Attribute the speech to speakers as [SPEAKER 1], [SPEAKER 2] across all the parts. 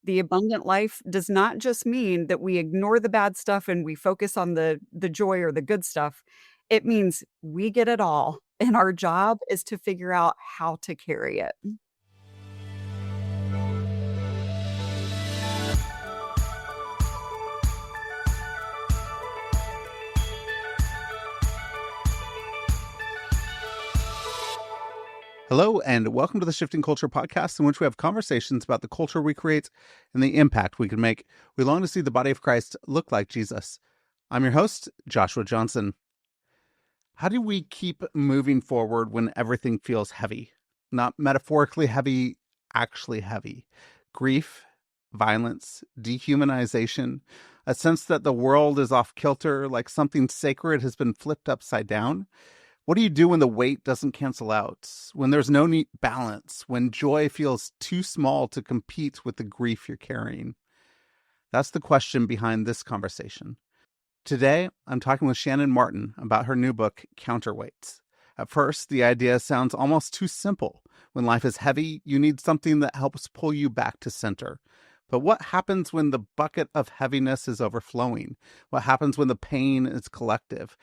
[SPEAKER 1] The abundant life does not just mean that we ignore the bad stuff and we focus on the joy or the good stuff. It means we get it all, and our job is to figure out how to carry it.
[SPEAKER 2] Hello, and welcome to the Shifting Culture podcast, in which we have conversations about the culture we create and the impact we can make. We long to see the body of Christ look like Jesus. I'm your host, Joshua Johnson. How do we keep moving forward when everything feels heavy? Not metaphorically heavy, actually heavy. Grief, violence, dehumanization, a sense that the world is off kilter, like something sacred has been flipped upside down. What do you do when the weight doesn't cancel out? When there's no neat balance? When joy feels too small to compete with the grief you're carrying? That's the question behind this conversation. Today, I'm talking with Shannon Martin about her new book, Counterweights. At first, the idea sounds almost too simple. When life is heavy, you need something that helps pull you back to center. But what happens when the bucket of heaviness is overflowing? What happens when the pain is collective?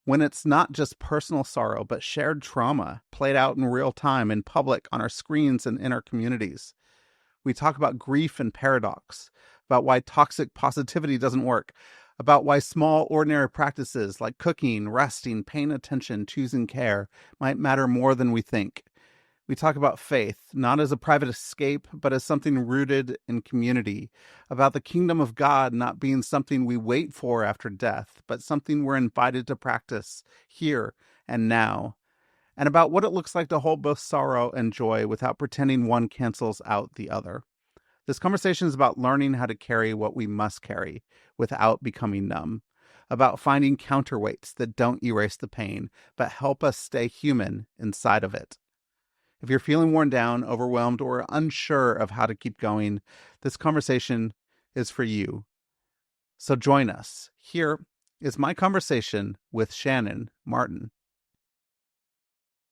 [SPEAKER 2] When it's not just personal sorrow, but shared trauma played out in real time, in public, on our screens, and in our communities. We talk about grief and paradox, about why toxic positivity doesn't work, about why small, ordinary practices like cooking, resting, paying attention, choosing care might matter more than we think. We talk about faith, not as a private escape, but as something rooted in community, about the kingdom of God not being something we wait for after death, but something we're invited to practice here and now, and about what it looks like to hold both sorrow and joy without pretending one cancels out the other. This conversation is about learning how to carry what we must carry without becoming numb, about finding counterweights that don't erase the pain, but help us stay human inside of it. If you're feeling worn down, overwhelmed, or unsure of how to keep going, this conversation is for you. So join us. Here is my conversation with Shannon Martin.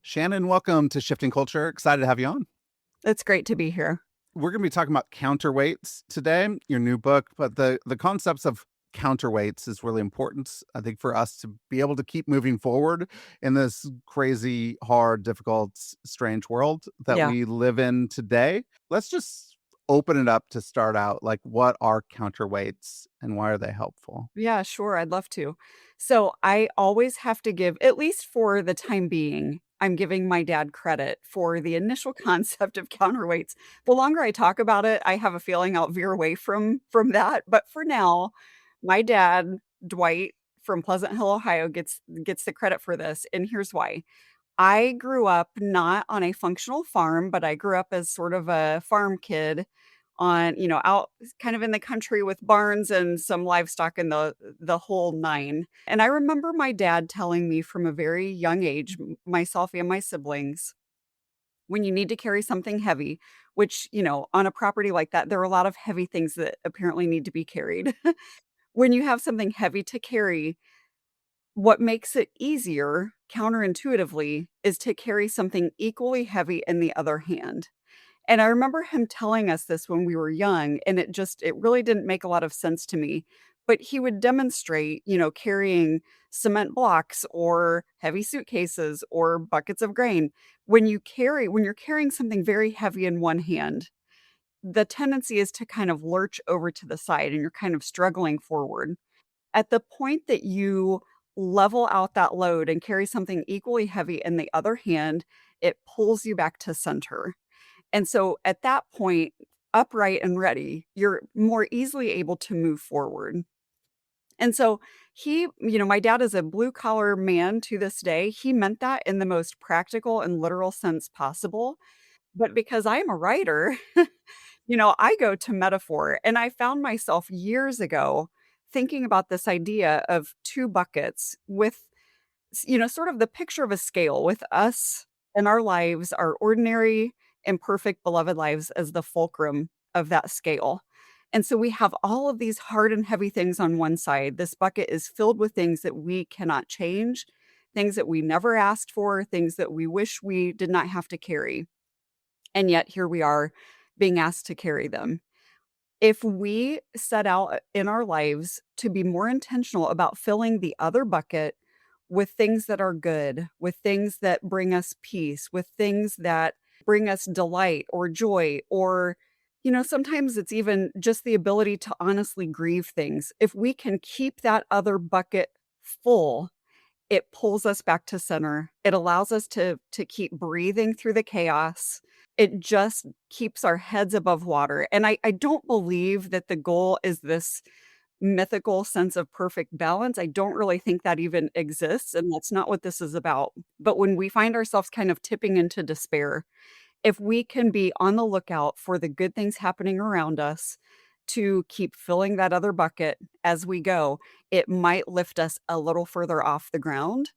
[SPEAKER 2] Shannon, welcome to Shifting Culture. Excited to have you on.
[SPEAKER 1] It's great to be here.
[SPEAKER 2] We're going to be talking about Counterweights today, your new book, but the concepts of counterweights is really important, I think, for us to be able to keep moving forward in this crazy, hard, difficult, strange world that
[SPEAKER 1] Yeah.
[SPEAKER 2] we live in today. Let's just open it up to start out. Like, what are counterweights and why are they helpful?
[SPEAKER 1] Yeah, sure. I'd love to. So I always have to give, at least for the time being, I'm giving my dad credit for the initial concept of counterweights. The longer I talk about it, I have a feeling I'll veer away from that. But for now, my dad, Dwight from Pleasant Hill, Ohio, gets the credit for this. And here's why. I grew up not on a functional farm, but I grew up as sort of a farm kid on, out kind of in the country with barns and some livestock and the whole nine. And I remember my dad telling me from a very young age, myself and my siblings, when you need to carry something heavy, which, on a property like that, there are a lot of heavy things that apparently need to be carried. When you have something heavy to carry, what makes it easier, counterintuitively, is to carry something equally heavy in the other hand. And I remember him telling us this when we were young, and it really didn't make a lot of sense to me. But he would demonstrate, carrying cement blocks or heavy suitcases or buckets of grain. When you're carrying something very heavy in one hand, the tendency is to kind of lurch over to the side and you're kind of struggling forward. At the point that you level out that load and carry something equally heavy in the other hand, it pulls you back to center. And so at that point, upright and ready, you're more easily able to move forward. And so my dad is a blue collar man to this day. He meant that in the most practical and literal sense possible. But because I am a writer, I go to metaphor. And I found myself years ago thinking about this idea of two buckets with, sort of the picture of a scale with us and our lives, our ordinary, imperfect, beloved lives as the fulcrum of that scale. And so we have all of these hard and heavy things on one side. This bucket is filled with things that we cannot change, things that we never asked for, things that we wish we did not have to carry. And yet here we are being asked to carry them. If we set out in our lives to be more intentional about filling the other bucket with things that are good, with things that bring us peace, with things that bring us delight or joy, or, sometimes it's even just the ability to honestly grieve things. If we can keep that other bucket full, it pulls us back to center. It allows us to keep breathing through the chaos. It just keeps our heads above water, and I don't believe that the goal is this mythical sense of perfect balance. I don't really think that even exists, and that's not what this is about. But when we find ourselves kind of tipping into despair, if we can be on the lookout for the good things happening around us to keep filling that other bucket as we go, it might lift us a little further off the ground.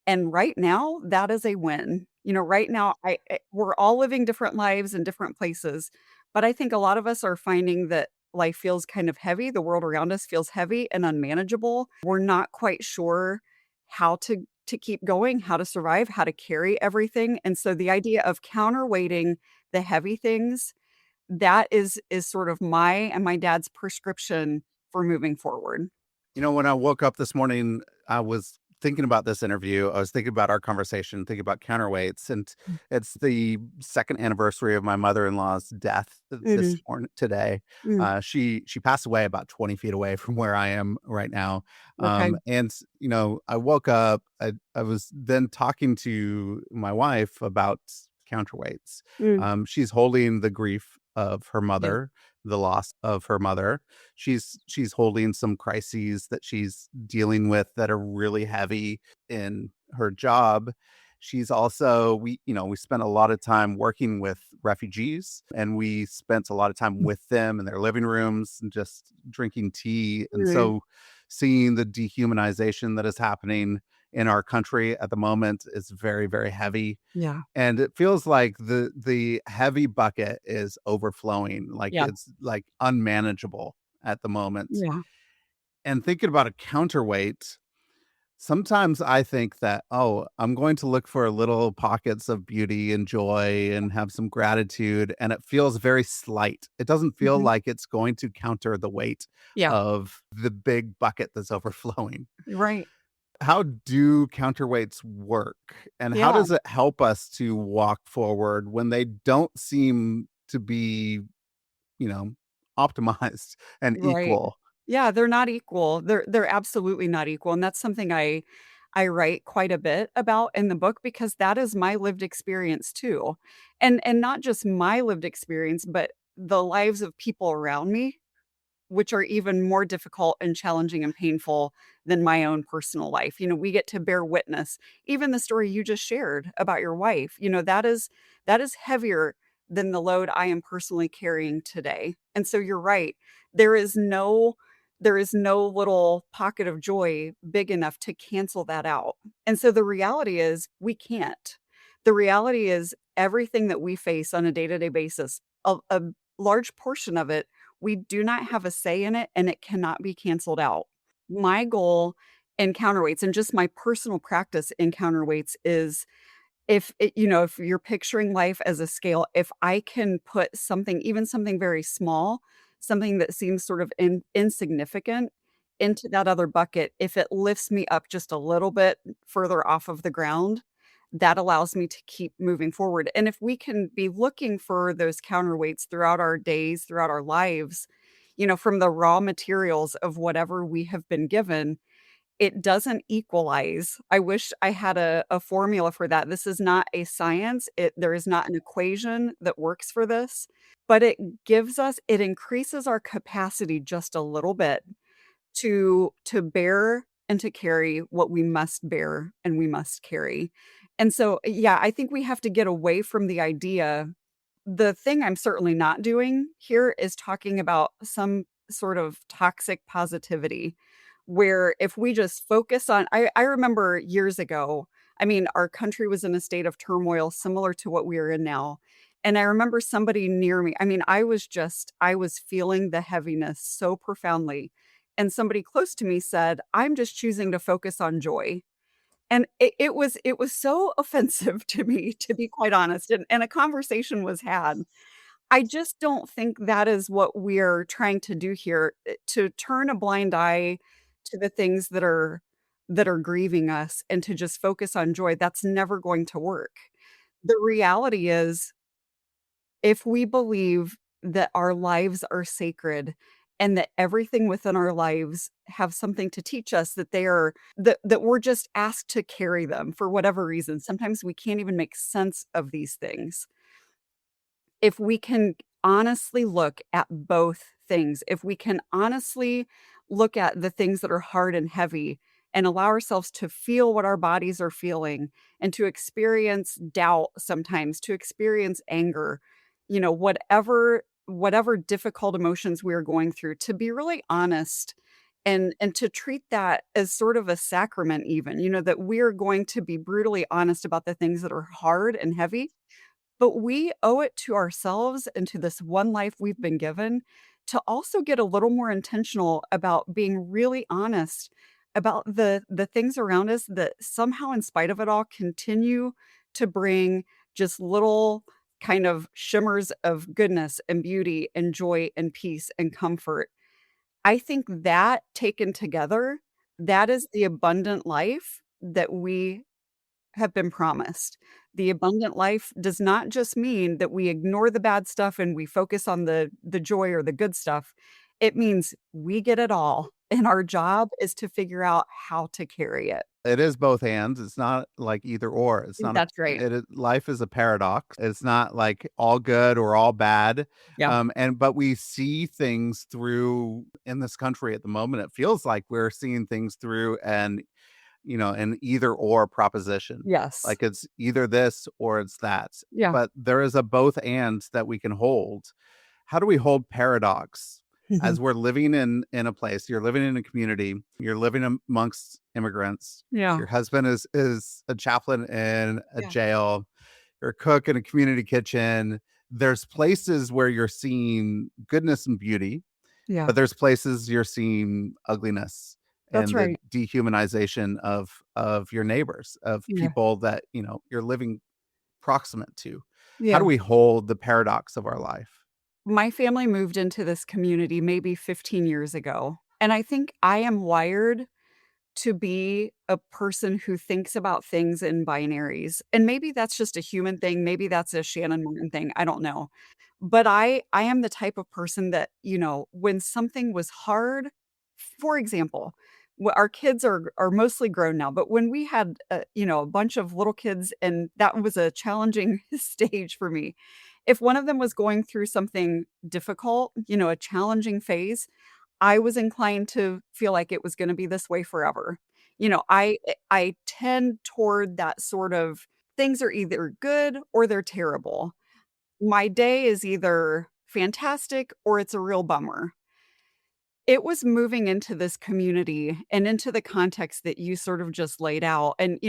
[SPEAKER 1] And right now, that is a win. Right now, we're all living different lives in different places, but I think a lot of us are finding that life feels kind of heavy. The world around us feels heavy and unmanageable. We're not quite sure how to keep going, how to survive, how to carry everything, and so the idea of counterweighting the heavy things, that is sort of my and my dad's prescription for moving forward.
[SPEAKER 2] When I woke up this morning, I was thinking about this interview. I was thinking about our conversation, thinking about counterweights, and it's the second anniversary of my mother-in-law's death this
[SPEAKER 1] Mhm,
[SPEAKER 2] morning today.
[SPEAKER 1] mm,
[SPEAKER 2] She passed away about 20 feet away from where I am right now.
[SPEAKER 1] okay,
[SPEAKER 2] And I woke up. I was then talking to my wife about counterweights.
[SPEAKER 1] mm,
[SPEAKER 2] She's holding the grief of her
[SPEAKER 1] yeah,
[SPEAKER 2] mother, the loss of her mother. She's holding some crises that she's dealing with that are really heavy in her job. She's also we spent a lot of time working with refugees, and we spent a lot of time with them in their living rooms and just drinking tea. And
[SPEAKER 1] mm,
[SPEAKER 2] so seeing the dehumanization that is happening in our country at the moment is very, very heavy,
[SPEAKER 1] yeah,
[SPEAKER 2] and it feels like the heavy bucket is overflowing, like
[SPEAKER 1] yeah,
[SPEAKER 2] it's like unmanageable at the moment.
[SPEAKER 1] yeah,
[SPEAKER 2] And thinking about a counterweight, sometimes I think that, oh, I'm going to look for little pockets of beauty and joy and have some gratitude, and it feels very slight. It doesn't feel
[SPEAKER 1] mhm,
[SPEAKER 2] like it's going to counter the weight
[SPEAKER 1] yeah,
[SPEAKER 2] of the big bucket that's overflowing.
[SPEAKER 1] right,
[SPEAKER 2] How do counterweights work, and how
[SPEAKER 1] yeah,
[SPEAKER 2] does it help us to walk forward when they don't seem to be, you know, optimized and
[SPEAKER 1] right.
[SPEAKER 2] equal?
[SPEAKER 1] Yeah, they're not equal. They're absolutely not equal, and that's something I write quite a bit about in the book because that is my lived experience too. And not just my lived experience, but the lives of people around me, which are even more difficult and challenging and painful than my own personal life. We get to bear witness. Even the story you just shared about your wife, that is heavier than the load I am personally carrying today. And so you're right. There is no there is no little pocket of joy big enough to cancel that out. And so the reality is we can't. The reality is everything that we face on a day-to-day basis, a large portion of it we do not have a say in it, and it cannot be canceled out. My goal in counterweights and just my personal practice in counterweights is if you're picturing life as a scale, if I can put something, even something very small, something that seems sort of insignificant into that other bucket, if it lifts me up just a little bit further off of the ground, that allows me to keep moving forward. And if we can be looking for those counterweights throughout our days, throughout our lives, from the raw materials of whatever we have been given, it doesn't equalize. I wish I had a formula for that. This is not a science. There is not an equation that works for this, but it increases our capacity just a little bit to bear and to carry what we must bear and we must carry. And so, yeah, I think we have to get away from the idea. The thing I'm certainly not doing here is talking about some sort of toxic positivity, where if we just focus on I remember years ago, I mean, our country was in a state of turmoil similar to what we are in now, and I remember somebody near me, I mean, I was feeling the heaviness so profoundly, and somebody close to me said, "I'm just choosing to focus on joy." And it was so offensive to me, to be quite honest, and a conversation was had. I just don't think that is what we're trying to do here, to turn a blind eye to the things that are grieving us and to just focus on joy, that's never going to work. The reality is, if we believe that our lives are sacred and that everything within our lives have something to teach us, that they are that we're just asked to carry them for whatever reason, sometimes we can't even make sense of these things. If we can honestly look at both things, if we can honestly look at the things that are hard and heavy and allow ourselves to feel what our bodies are feeling and to experience doubt sometimes, to experience anger, whatever difficult emotions we are going through, to be really honest and to treat that as sort of a sacrament even, that we're going to be brutally honest about the things that are hard and heavy, but we owe it to ourselves and to this one life we've been given to also get a little more intentional about being really honest about the things around us that somehow, in spite of it all, continue to bring just little kind of shimmers of goodness and beauty and joy and peace and comfort. I think that taken together, that is the abundant life that we have been promised. The abundant life does not just mean that we ignore the bad stuff and we focus on the joy or the good stuff. It means we get it all, and our job is to figure out how to carry it.
[SPEAKER 2] It is both ands. It's not like either or. It's not a
[SPEAKER 1] That's right.
[SPEAKER 2] it is life is a paradox. It's not like all good or all bad.
[SPEAKER 1] Yeah.
[SPEAKER 2] But we see things through in this country at the moment. It feels like we're seeing things through an either or proposition.
[SPEAKER 1] Yes.
[SPEAKER 2] Like it's either this or it's that.
[SPEAKER 1] Yeah.
[SPEAKER 2] But there is a both and that we can hold. How do we hold paradox as we're living in a place? You're living in a community, you're living amongst immigrants.
[SPEAKER 1] Yeah.
[SPEAKER 2] Your husband is a chaplain in a
[SPEAKER 1] Yeah.
[SPEAKER 2] jail, you're a cook in a community kitchen. There's places where you're seeing goodness and beauty,
[SPEAKER 1] Yeah.
[SPEAKER 2] but there's places you're seeing ugliness
[SPEAKER 1] That's
[SPEAKER 2] and the
[SPEAKER 1] right.
[SPEAKER 2] dehumanization of your neighbors, of
[SPEAKER 1] Yeah.
[SPEAKER 2] people that, you're living proximate to. How
[SPEAKER 1] Yeah.
[SPEAKER 2] do we hold the paradox of our life?
[SPEAKER 1] My family moved into this community maybe 15 years ago, and I think I am wired to be a person who thinks about things in binaries, and maybe that's just a human thing, maybe that's a Shannon Martin thing, I don't know. But I am the type of person that, when something was hard, for example, our kids are mostly grown now, but when we had, a bunch of little kids and that was a challenging stage for me, if one of them was going through something difficult, a challenging phase, I was inclined to feel like it was gonna be this way forever. I tend toward that sort of things are either good or they're terrible. My day is either fantastic or it's a real bummer. It was moving into this community and into the context that you sort of just laid out, and,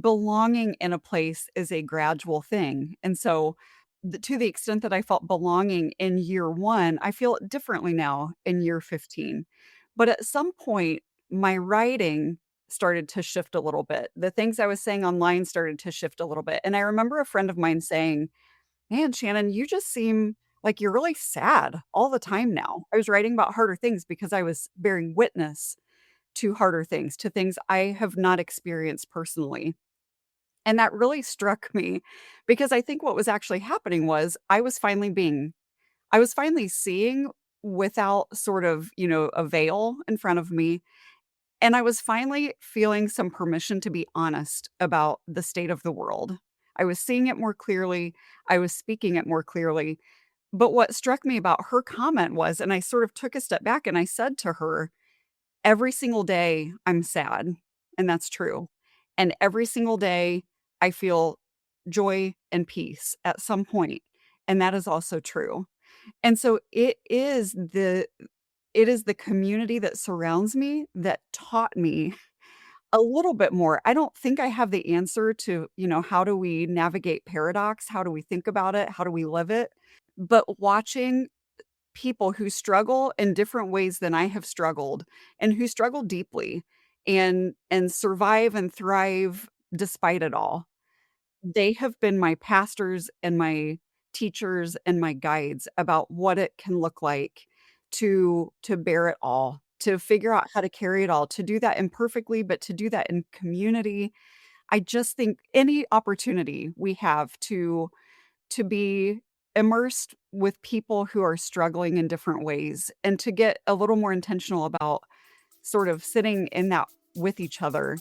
[SPEAKER 1] belonging in a place is a gradual thing, and so, to the extent that I felt belonging in year 1, I feel it differently now in year 15. But at some point, my writing started to shift a little bit. The things I was saying online started to shift a little bit, and I remember a friend of mine saying, "Man, Shannon, you just seem like you're really sad all the time now." I was writing about harder things because I was bearing witness to harder things, to things I have not experienced personally. And that really struck me because I think what was actually happening was I was finally seeing without sort of, a veil in front of me, and I was finally feeling some permission to be honest about the state of the world. I was seeing it more clearly, I was speaking it more clearly, but what struck me about her comment was, and I sort of took a step back and I said to her, "Every single day I'm sad," and that's true. And every single day I feel joy and peace at some point, and that is also true. And so it is the community that surrounds me that taught me a little bit more. I don't think I have the answer to, how do we navigate paradox? How do we think about it? How do we live it? But watching people who struggle in different ways than I have struggled and who struggle deeply and survive and thrive despite it all. They have been my pastors and my teachers and my guides about what it can look like to bear it all, to figure out how to carry it all, to do that imperfectly, but to do that in community. I just think any opportunity we have to be immersed with people who are struggling in different ways and to get a little more intentional about sort of sitting in that with each other,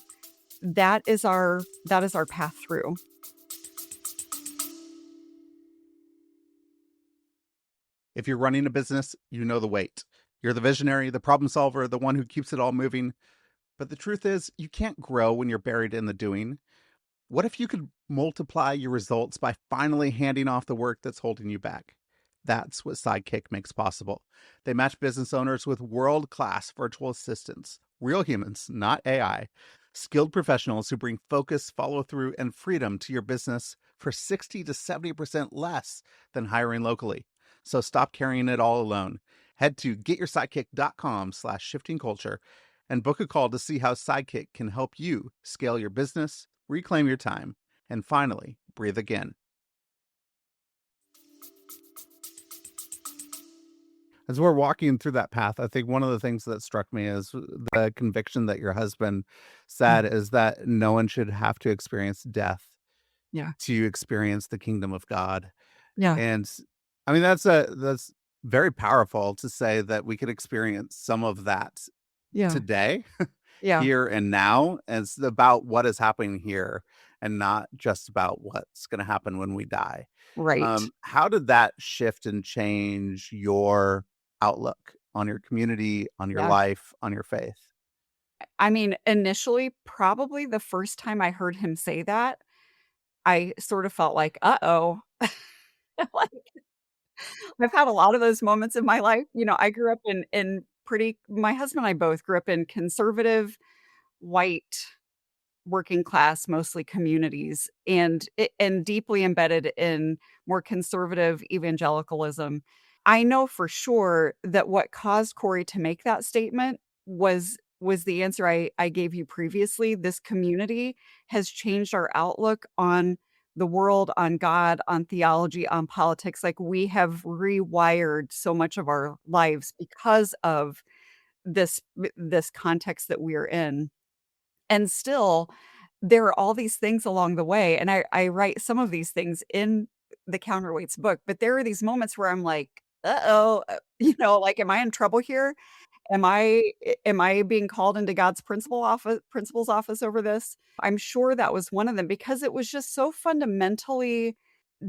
[SPEAKER 1] that is our path through.
[SPEAKER 2] If you're running a business, you know the weight. You're the visionary, the problem solver, the one who keeps it all moving. But the truth is, you can't grow when you're buried in the doing. What if you could multiply your results by finally handing off the work that's holding you back? That's what Sidekick makes possible. They match business owners with world class virtual assistants, real humans, not AI, skilled professionals who bring focus, follow through, and freedom to your business for 60 to 70% less than hiring locally. So stop carrying it all alone. Head to getyoursidekick.com/shiftingculture and book a call to see how Sidekick can help you scale your business, reclaim your time, and finally breathe again. As we're walking through that path, I think one of the things that struck me is the conviction that your husband
[SPEAKER 1] Mm,
[SPEAKER 2] said is that no one should have to experience death
[SPEAKER 1] yeah,
[SPEAKER 2] to experience the kingdom of God.
[SPEAKER 1] yeah,
[SPEAKER 2] And I mean that's very powerful to say that we could experience some of that
[SPEAKER 1] yeah,
[SPEAKER 2] today,
[SPEAKER 1] yeah,
[SPEAKER 2] here and now. And it's about what is happening here and not just about what's going to happen when we die.
[SPEAKER 1] right.
[SPEAKER 2] How did that shift and change your outlook on your community, on your
[SPEAKER 1] Yeah.
[SPEAKER 2] life, on your faith?
[SPEAKER 1] I mean, initially, probably the first time I heard him say that, I sort of felt like, "Uh-oh." Like, I've had a lot of those moments in my life. I grew up in pretty my husband and I both grew up in conservative, white, working class, mostly communities, and deeply embedded in more conservative evangelicalism. I know for sure that what caused Corey to make that statement was the answer I gave you previously. This community has changed our outlook on the world, on God, on theology, on politics. Like, we have rewired so much of our lives because of this context that we're in. And still, there are all these things along the way, and I write some of these things in the Counterweights book, but there are these moments where I'm like, "Uh-oh," like, "Am I in trouble here? Am I being called into God's principal's office over this?" I'm sure that was one of them because it was just so fundamentally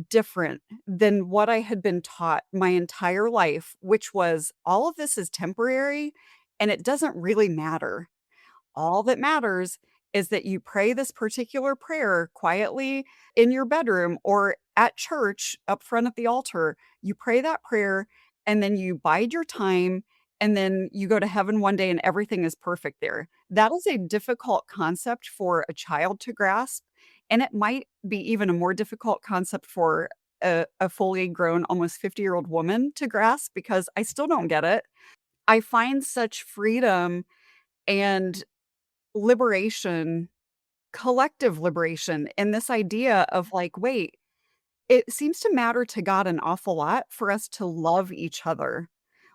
[SPEAKER 1] different than what I had been taught my entire life, which was all of this is temporary, and it doesn't really matter. All that matters is that you pray this particular prayer quietly in your bedroom or at church up front at the altar. You pray that prayer and then you bide your time and then you go to heaven one day and everything is perfect there. That is a difficult concept for a child to grasp. And it might be even a more difficult concept for a fully grown, almost 50-year-old woman to grasp because I still don't get it. I find such freedom and liberation, collective liberation, and this idea of like, wait, it seems to matter to God an awful lot for us to love each other.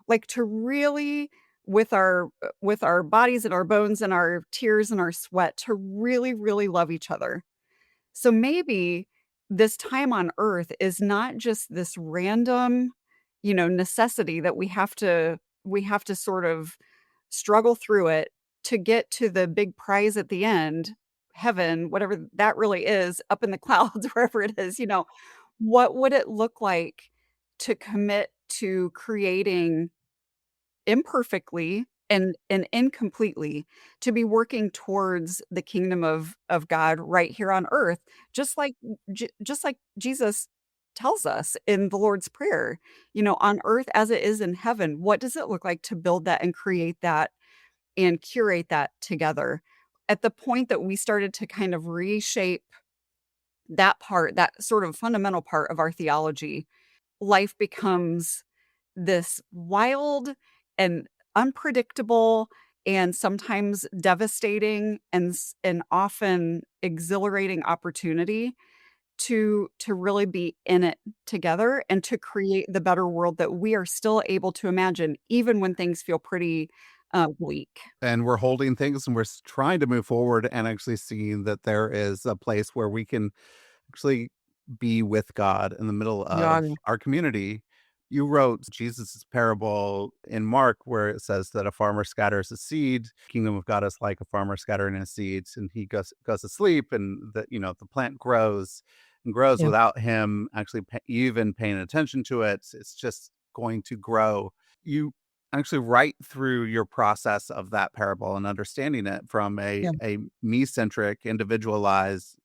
[SPEAKER 1] Like to really with our bodies and our bones and our tears and our sweat to really, really love each other. So maybe this time on earth is not just this random, necessity that we have to sort of struggle through it to get to the big prize at the end, heaven, whatever that really is, up in the clouds, wherever it is. What would it look like to commit to creating imperfectly and incompletely, to be working towards the kingdom of God right here on earth, just like Jesus tells us in the Lord's Prayer, on earth as it is in heaven. What does it look like to build that and create that and curate that together? At the point that we started to kind of reshape that part, that sort of fundamental part of our theology, life becomes this wild and unpredictable and sometimes devastating and often exhilarating opportunity to really be in it together and to create the better world that we are still able to imagine even when things feel pretty, bleak.
[SPEAKER 2] And we're holding things and we're trying to move forward and actually seeing that there is a place where we can actually be with God in the middle
[SPEAKER 1] Yeah,
[SPEAKER 2] of our community. You wrote Jesus' parable in Mark where it says that a farmer scatters a seed. Kingdom of God is like a farmer scattering his seeds, and he goes to sleep, and the plant grows and grows
[SPEAKER 1] yeah,
[SPEAKER 2] without him actually even paying attention to it. It's just going to grow. You actually write through your process of that parable and understanding it from
[SPEAKER 1] yeah,
[SPEAKER 2] a me-centric, individualized,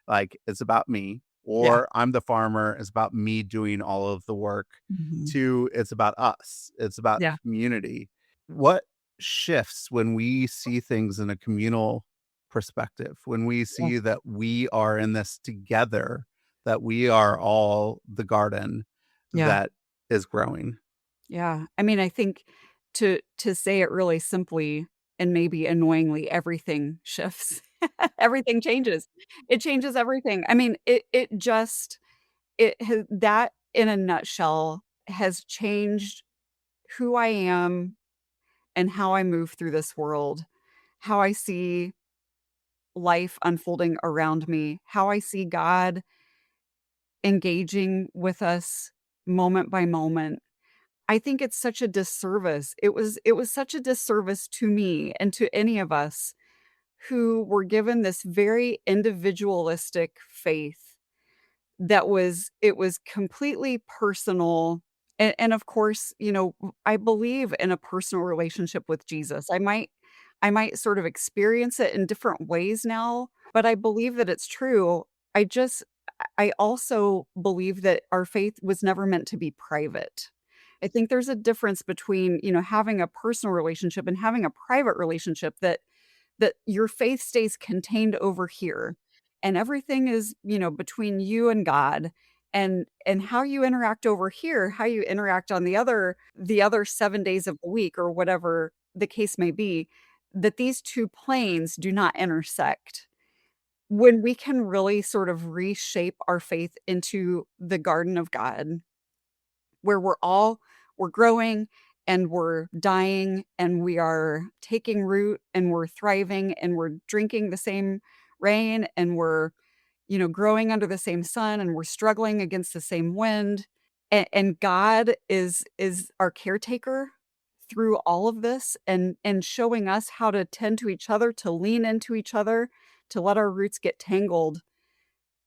[SPEAKER 2] like it's about me,
[SPEAKER 1] yeah.
[SPEAKER 2] or I'm the farmer, it's about me doing all of the work,
[SPEAKER 1] Mhm.
[SPEAKER 2] to it's about us, it's about
[SPEAKER 1] Yeah,
[SPEAKER 2] community. What shifts when we see things in a communal perspective, when we
[SPEAKER 1] yeah,
[SPEAKER 2] see that we are in this together, that we are all the garden
[SPEAKER 1] yeah.
[SPEAKER 2] that is growing?
[SPEAKER 1] Yeah, I mean, I think to say it really simply and maybe annoyingly, everything shifts. Everything changes. It changes everything. I mean, it just it has that in a nutshell has changed who I am and how I move through this world, how I see life unfolding around me, how I see God engaging with us moment by moment. I think it's such a disservice. It was such a disservice to me and to any of us who were given this very individualistic faith that was it was completely personal, and of course, I believe in a personal relationship with Jesus. I might sort of experience it in different ways now, but I believe that it's true. I also believe that our faith was never meant to be private. I think there's a difference between, having a personal relationship and having a private relationship that your faith stays contained over here, and everything is, between you and God, and how you interact over here, how you interact on the other 7 days of the week or whatever the case may be, that these 2 planes do not intersect. When we can really sort of reshape our faith into the garden of God, where we're growing and we're dying and we are taking root and we're thriving and we're drinking the same rain and we're, growing under the same sun and we're struggling against the same wind. And God is our caretaker through all of this and showing us how to tend to each other, to lean into each other, to let our roots get tangled.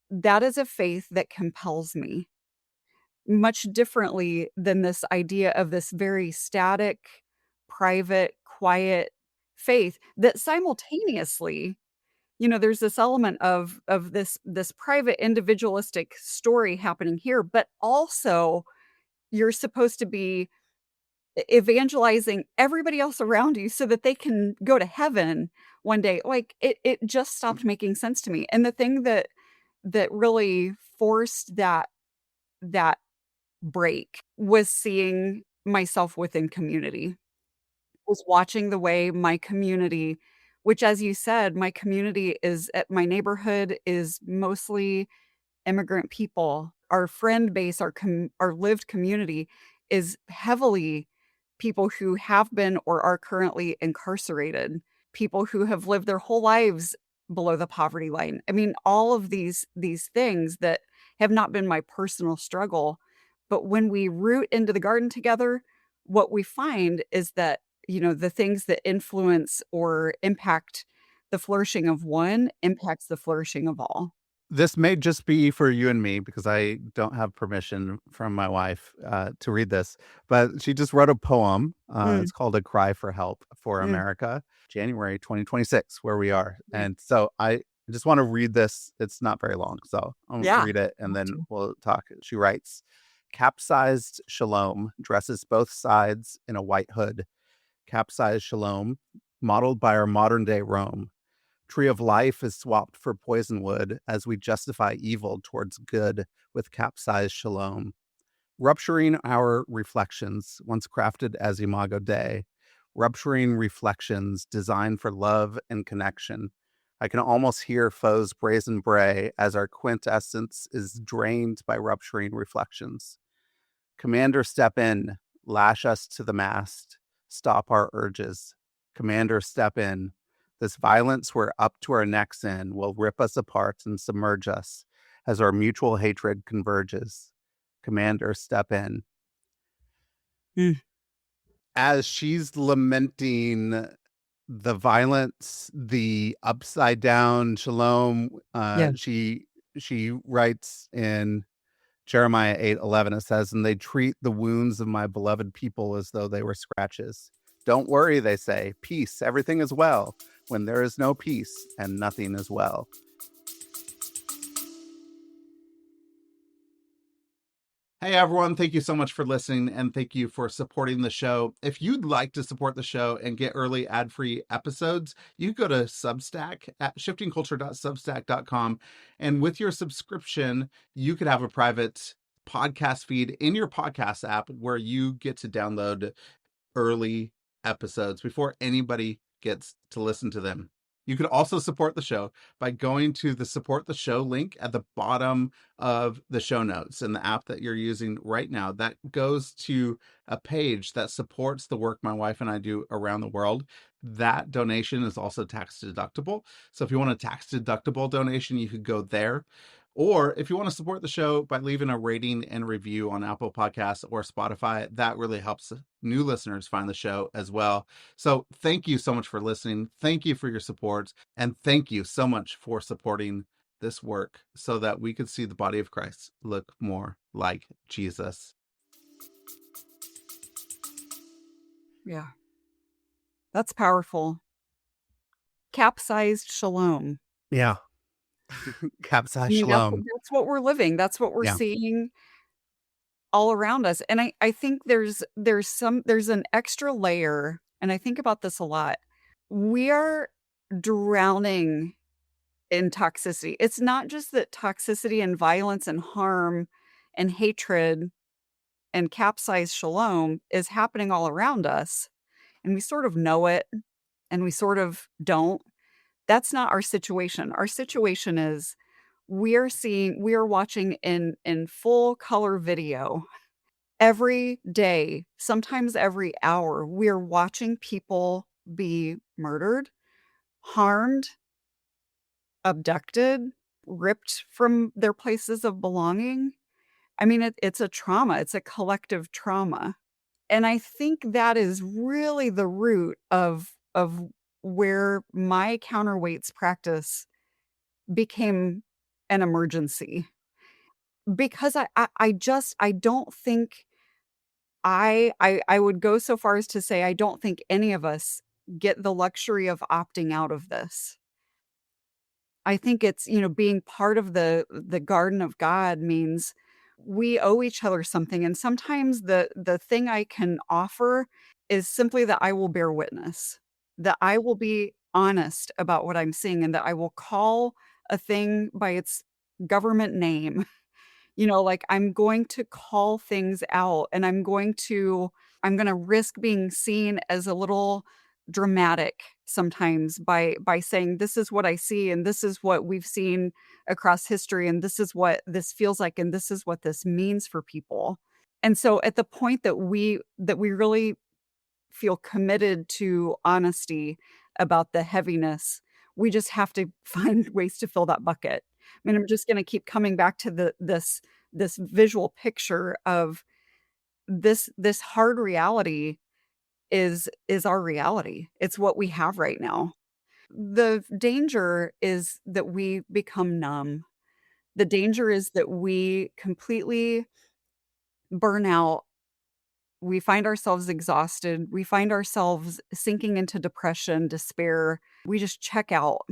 [SPEAKER 1] That is a faith that compels me much differently than this idea of this very static, private, quiet faith that simultaneously, there's this element of this private individualistic story happening here, but also you're supposed to be evangelizing everybody else around you so that they can go to heaven one day. Like, it just stopped making sense to me, and the thing that really forced that break was seeing myself within community, was watching the way my community, which, as you said, my community is at my neighborhood is mostly immigrant people. Our friend base, our lived community is heavily people who have been or are currently incarcerated, people who have lived their whole lives below the poverty line. I mean, all of these things that have not been my personal struggle, but when we root into the garden together, what we find is that, the things that influence or impact the flourishing of one impacts the flourishing of all.
[SPEAKER 2] This may just be for you and me because I don't have permission from my wife to read this, but she just wrote a poem.
[SPEAKER 1] Mm,
[SPEAKER 2] It's called A Cry for Help for
[SPEAKER 1] mm,
[SPEAKER 2] America, January 2026, where we are.
[SPEAKER 1] yeah.
[SPEAKER 2] And so I just want to read this. It's not very long, so I'll
[SPEAKER 1] Yeah.
[SPEAKER 2] read it and
[SPEAKER 1] Love
[SPEAKER 2] then
[SPEAKER 1] to.
[SPEAKER 2] we'll talk. She writes, Capsized Shalom dresses both sides in a white hood. Capsized Shalom, modeled by our modern day Rome. Tree of life is swapped for poison wood as we justify evil towards good with capsized shalom. Rupturing our reflections, once crafted as Imago Dei. Rupturing reflections designed for love and connection. I can almost hear foes' brazen bray as our quintessence is drained by rupturing reflections. Commander, step in, lash us to the mast, stop our urges. Commander, step in. This violence we're up to our necks in will rip us apart and submerge us as our mutual hatred converges. Commander, step in.
[SPEAKER 1] Mm.
[SPEAKER 2] As she's lamenting the violence, the upside down shalom,
[SPEAKER 1] Yeah.
[SPEAKER 2] she writes in Jeremiah 8:11, it says, "And they treat the wounds of my beloved people as though they were scratches. Don't worry," they say, "peace, everything is well," when there is no peace and nothing is well. Hey everyone, thank you so much for listening and thank you for supporting the show. If you'd like to support the show and get early ad-free episodes, you go to Substack at shiftingculture.substack.com, and with your subscription, you could have a private podcast feed in your podcast app where you get to download early episodes before anybody gets to listen to them. You could also support the show by going to the support the show link at the bottom of the show notes in the app that you're using right now. That goes to a page that supports the work my wife and I do around the world. That donation is also tax deductible. So if you want a tax deductible donation, you could go there. Or if you want to support the show by leaving a rating and review on Apple Podcasts or Spotify, that really helps new listeners find the show as well. So thank you so much for listening. Thank you for your support. And thank you so much for supporting this work so that we could see the body of Christ look more like Jesus.
[SPEAKER 1] Yeah. That's powerful. Capsized shalom.
[SPEAKER 2] Yeah.
[SPEAKER 1] I
[SPEAKER 2] Capsize
[SPEAKER 1] mean,
[SPEAKER 2] shalom.
[SPEAKER 1] that's what we're living. That's what we're
[SPEAKER 2] Yeah.
[SPEAKER 1] seeing all around us. And I think there's an extra layer, and I think about this a lot. We are drowning in toxicity. It's not just that toxicity and violence and harm and hatred and capsized shalom is happening all around us, and we sort of know it and we sort of don't. That's not our situation. Our situation is we are watching in full color video every day, sometimes every hour. We're watching people be murdered, harmed, abducted, ripped from their places of belonging. I mean, it's a trauma. It's a collective trauma. And I think that is really the root of where my counterweights practice became an emergency. Because I don't think I would go so far as to say I don't think any of us get the luxury of opting out of this. I think it's, being part of the garden of God means we owe each other something, and sometimes the thing I can offer is simply that I will bear witness, that I will be honest about what I'm seeing, and that I will call a thing by its government name. Like, I'm going to call things out, and I'm gonna risk being seen as a little dramatic sometimes by saying, "This is what I see, and this is what we've seen across history, and this is what this feels like, and this is what this means for people." And so at the point that we really feel committed to honesty about the heaviness, we just have to find ways to fill that bucket. I mean, I'm just gonna keep coming back to this visual picture of this hard reality is our reality. It's what we have right now. The danger is that we become numb. The danger is that we completely burn out. We find ourselves exhausted. We find ourselves sinking into depression, despair. We just check out.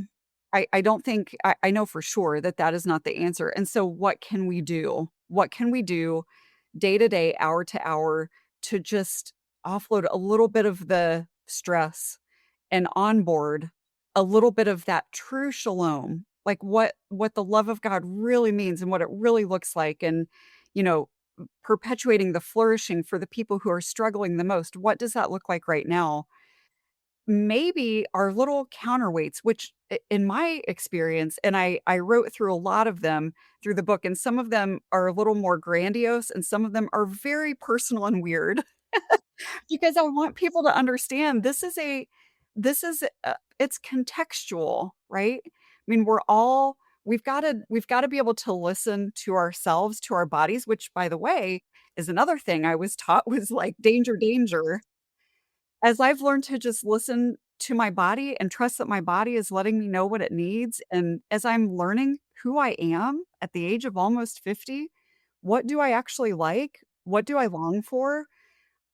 [SPEAKER 1] I don't think I know for sure that that is not the answer. And so what can we do? What can we do day to day, hour to hour to just offload a little bit of the stress and onboard a little bit of that true shalom, like what the love of God really means and what it really looks like, and you know perpetuating the flourishing for the people who are struggling the most. What does that look like right now? maybe our little counterweights, which in my experience, and I wrote through a lot of them through the book, and some of them are a little more grandiose, and some of them are very personal and weird. Because I want people to understand it's contextual, right? I mean, we've gotta be able to listen to ourselves, to our bodies, which, by the way, is another thing I was taught was, like, danger, danger. As I've learned to just listen to my body and trust that my body is letting me know what it needs, and as I'm learning who I am at the age of almost 50, what do I actually like? What do I long for?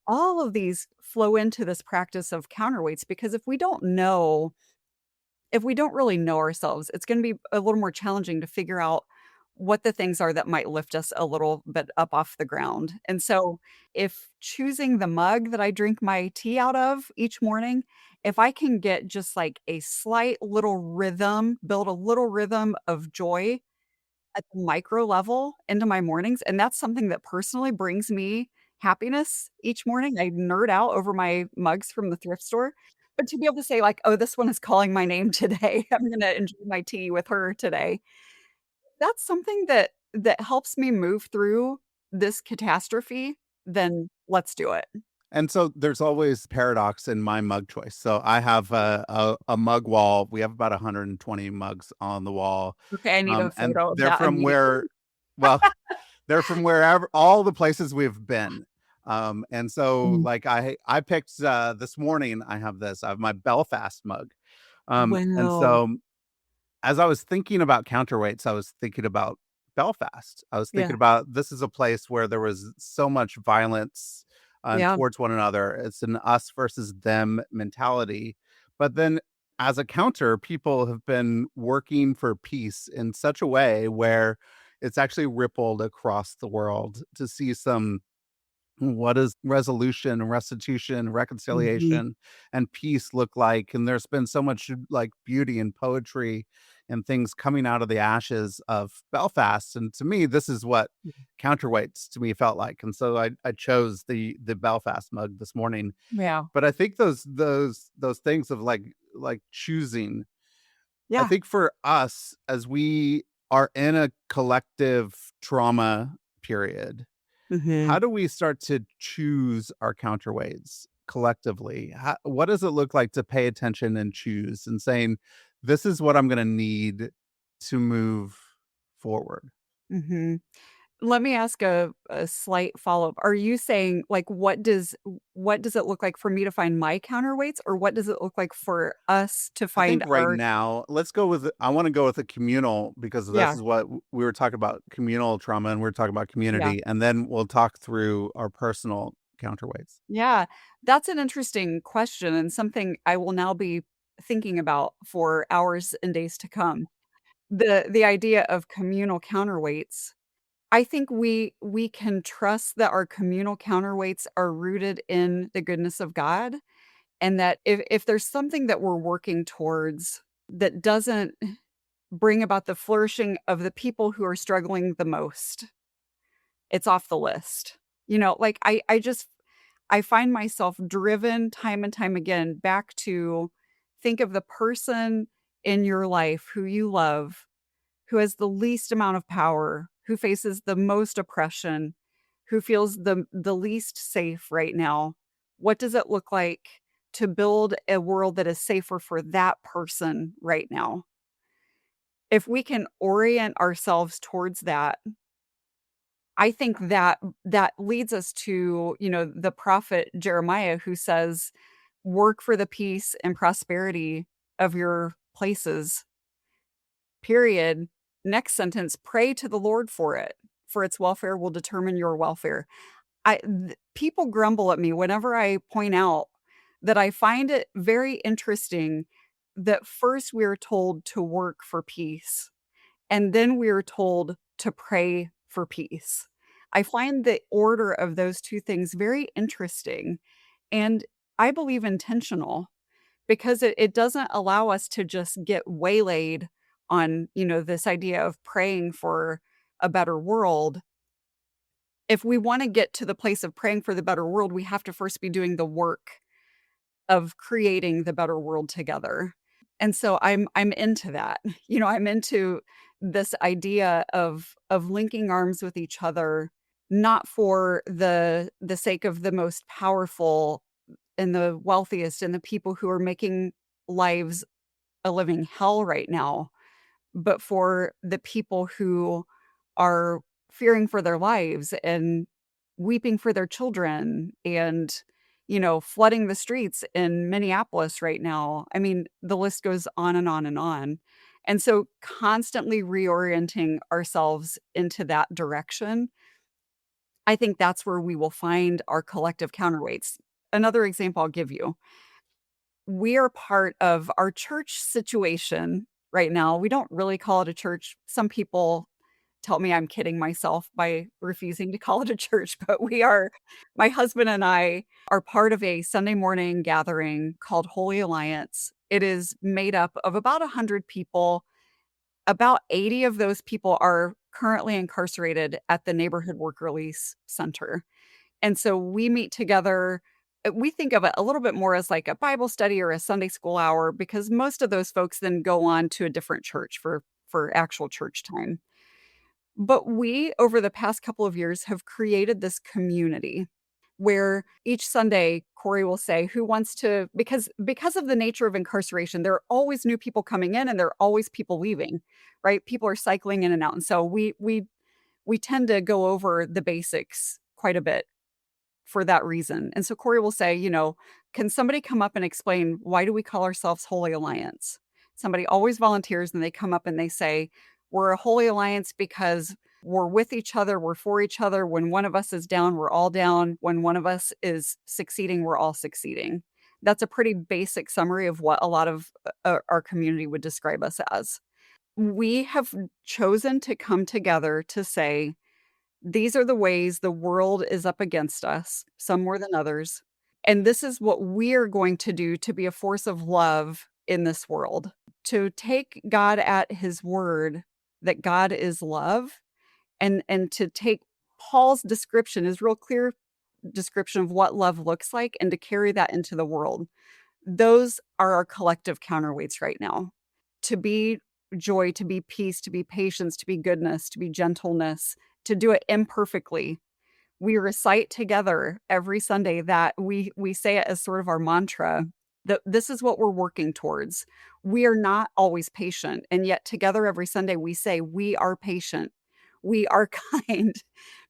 [SPEAKER 1] All of these flow into this practice of counterweights because if we don't really know ourselves, it's gonna be a little more challenging to figure out what the things are that might lift us a little bit up off the ground. And so, if choosing the mug that I drink my tea out of each morning, if I can get just like a slight little rhythm, build a little rhythm of joy at the micro level into my mornings, and that's something that personally brings me happiness each morning. I nerd out over my mugs from the thrift store, but to be able to say like, "Oh, this one is calling my name today. I'm gonna enjoy my tea with her today." That's something that helps me move through this catastrophe, then let's do it.
[SPEAKER 2] And so there's always paradox in my mug choice. So I have a mug wall. We have about 120 mugs on the wall,
[SPEAKER 1] Okay, I need a
[SPEAKER 2] and
[SPEAKER 1] photo of
[SPEAKER 2] they're
[SPEAKER 1] that
[SPEAKER 2] from
[SPEAKER 1] immediately.
[SPEAKER 2] where, well, they're from wherever all the places we've been. And so
[SPEAKER 1] Mm.
[SPEAKER 2] like I picked this morning. I have this. I have my Belfast mug. And
[SPEAKER 1] Wow.
[SPEAKER 2] so as I was thinking about counterweights, I was thinking about Belfast. I was thinking
[SPEAKER 1] Yeah,
[SPEAKER 2] about this is a place where there was so much violence
[SPEAKER 1] yeah.
[SPEAKER 2] towards one another. It's an us versus them mentality. But then, as a counter, people have been working for peace in such a way where it's actually rippled across the world to see some what does resolution, restitution,
[SPEAKER 1] Mhm.
[SPEAKER 2] reconciliation, and peace look like? And there's been so much like beauty and poetry and things coming out of the ashes of Belfast. And to me, this is what counterweights to me felt like. And so I chose the Belfast mug this morning.
[SPEAKER 1] Yeah.
[SPEAKER 2] But I think those things of like choosing, I
[SPEAKER 1] Yeah.
[SPEAKER 2] think for us as we are in a collective trauma period, how
[SPEAKER 1] Mhm.
[SPEAKER 2] do we start to choose our counterweights collectively? What does it look like to pay attention and choose and saying, this is what I'm going to need to move forward?
[SPEAKER 1] Mhm. Let me ask a slight follow-up. Are you saying, like, what does it look like for me to find my counterweights, or what does it look like for us to
[SPEAKER 2] I think
[SPEAKER 1] find
[SPEAKER 2] right
[SPEAKER 1] our
[SPEAKER 2] now, let's go with, I want to go with a communal because this
[SPEAKER 1] Yeah,
[SPEAKER 2] is what we were talking about communal trauma and we're talking about
[SPEAKER 1] yeah,
[SPEAKER 2] community. And then we'll talk through our personal counterweights.
[SPEAKER 1] yeah. That's an interesting question and something I will now be thinking about for hours and days to come. The idea of communal counterweights. I think we can trust that our communal counterweights are rooted in the goodness of God, and that if there's something that we're working towards that doesn't bring about the flourishing of the people who are struggling the most, it's off the list. Like, I find myself driven time and time again back to think of the person in your life who you love, who has the least amount of power, who faces the most oppression, who feels the least safe right now. What does it look like to build a world that is safer for that person right now? If we can orient ourselves towards that, I think that leads us to, the prophet Jeremiah who says, "Work for the peace and prosperity of your places." Period. Next sentence, "Pray to the Lord for it, for its welfare will determine your welfare." People grumble at me whenever I point out that I find it very interesting that first we are told to work for peace, and then we are told to pray for peace. I find the order of those 2 things very interesting, and I believe intentional because it doesn't allow us to just get waylaid on, this idea of praying for a better world. If we wanna get to the place of praying for the better world, we have to first be doing the work of creating the better world together. And so I'm into that. I'm into this idea of linking arms with each other, not for the sake of the most powerful and the wealthiest and the people who are making lives a living hell right now, but for the people who are fearing for their lives and weeping for their children and, flooding the streets in Minneapolis right now. I mean, the list goes on and on and on. And so constantly reorienting ourselves into that direction, I think that's where we will find our collective counterweights. Another example I'll give you, we are part of our church situation right now. We don't really call it a church. Some people tell me I'm kidding myself by refusing to call it a church, but my husband and I are part of a Sunday morning gathering called Holy Alliance. It is made up of about 100 people. About 80 of those people are currently incarcerated at the Neighborhood Work Release Center. And so we meet together. We think of it a little bit more as like a Bible study or a Sunday school hour because most of those folks then go on to a different church for actual church time. But we, over the past couple of years, have created this community where each Sunday, Corey will say, "Who wants to?" Because of the nature of incarceration, there are always new people coming in, and there are always people leaving, right? People are cycling in and out, and so we tend to go over the basics quite a bit for that reason. And so Corey will say, "Can somebody come up and explain why do we call ourselves Holy Alliance?" Somebody always volunteers and they come up and they say, "We're a Holy Alliance because we're with each other, we're for each other. When one of us is down, we're all down. When one of us is succeeding, we're all succeeding." That's a pretty basic summary of what a lot of our community would describe us as. We have chosen to come together to say, these are the ways the world is up against us, some more than others. And this is what we're going to do to be a force of love in this world. To take God at his word that God is love and to take Paul's description, his real clear description of what love looks like and to carry that into the world. Those are our collective counterweights right now. To be joy, to be peace, to be patience, to be goodness, to be gentleness, to do it imperfectly. We recite together every Sunday that we say it as sort of our mantra that this is what we're working towards. We are not always patient, and yet together every Sunday we say we are patient. We are kind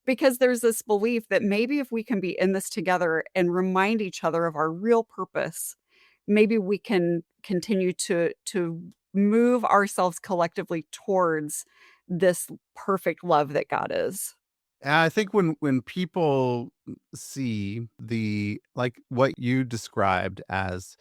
[SPEAKER 1] because there's this belief that maybe if we can be in this together and remind each other of our real purpose, maybe we can continue to move ourselves collectively towards this perfect love that God is.
[SPEAKER 2] And I think when people see the like what you described as,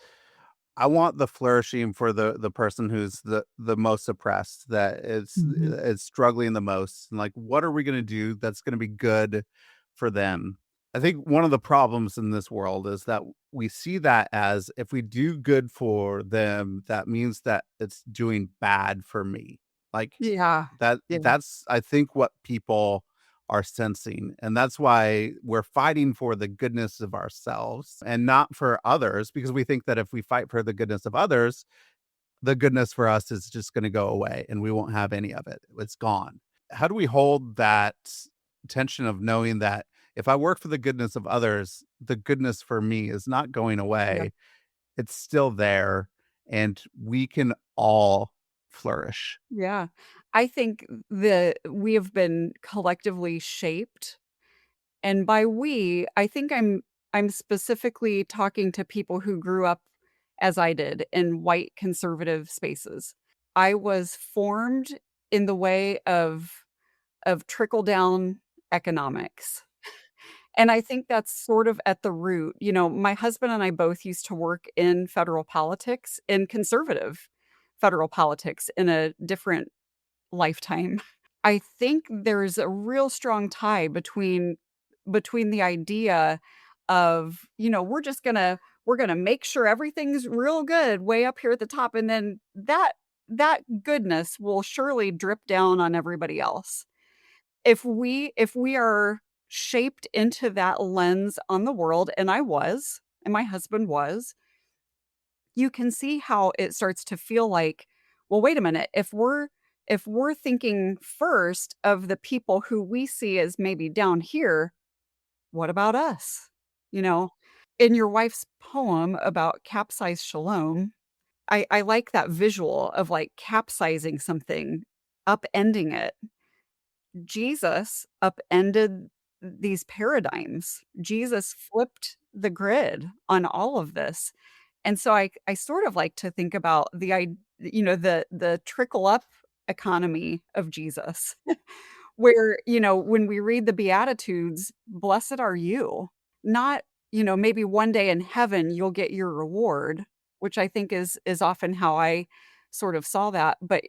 [SPEAKER 2] I want the flourishing for the person who's the most oppressed, that
[SPEAKER 1] Mhm.
[SPEAKER 2] is struggling the most, and like, what are we going to do that's going to be good for them? I think one of the problems in this world is that we see that as if we do good for them, that means that it's doing bad for me. Like
[SPEAKER 1] Yeah. Yeah.
[SPEAKER 2] that's I think what people are sensing. And that's why we're fighting for the goodness of ourselves and not for others, because we think that if we fight for the goodness of others, the goodness for us is just going to go away and we won't have any of it. It's gone. How do we hold that tension of knowing that if I work for the goodness of others, the goodness for me is not going
[SPEAKER 1] Yeah.
[SPEAKER 2] away? It's still there and we can all flourish.
[SPEAKER 1] Yeah. I think that we have been collectively shaped, and by we, I think I'm specifically talking to people who grew up as I did in white conservative spaces. I was formed in the way of trickle down economics. And I think that's sort of at the root. My husband and I both used to work in federal politics, in conservative federal politics in a different lifetime. I think there's a real strong tie between the idea of, we're gonna make sure everything's real good way up here at the top, and then that goodness will surely drip down on everybody else. If we are shaped into that lens on the world, and I was, and my husband was, you can see how it starts to feel like, well, wait a minute, if we're thinking first of the people who we see as maybe down here, what about us? You know, in your wife's poem about capsized shalom, I like that visual of, like, capsizing something, upending it. Jesus upended these paradigms. Jesus flipped the grid on all of this. And so I sort of like to think about the trickle up economy of Jesus, where, when we read the Beatitudes, "Blessed are you," not, maybe one day in heaven you'll get your reward, which I think is often how I sort of saw that, but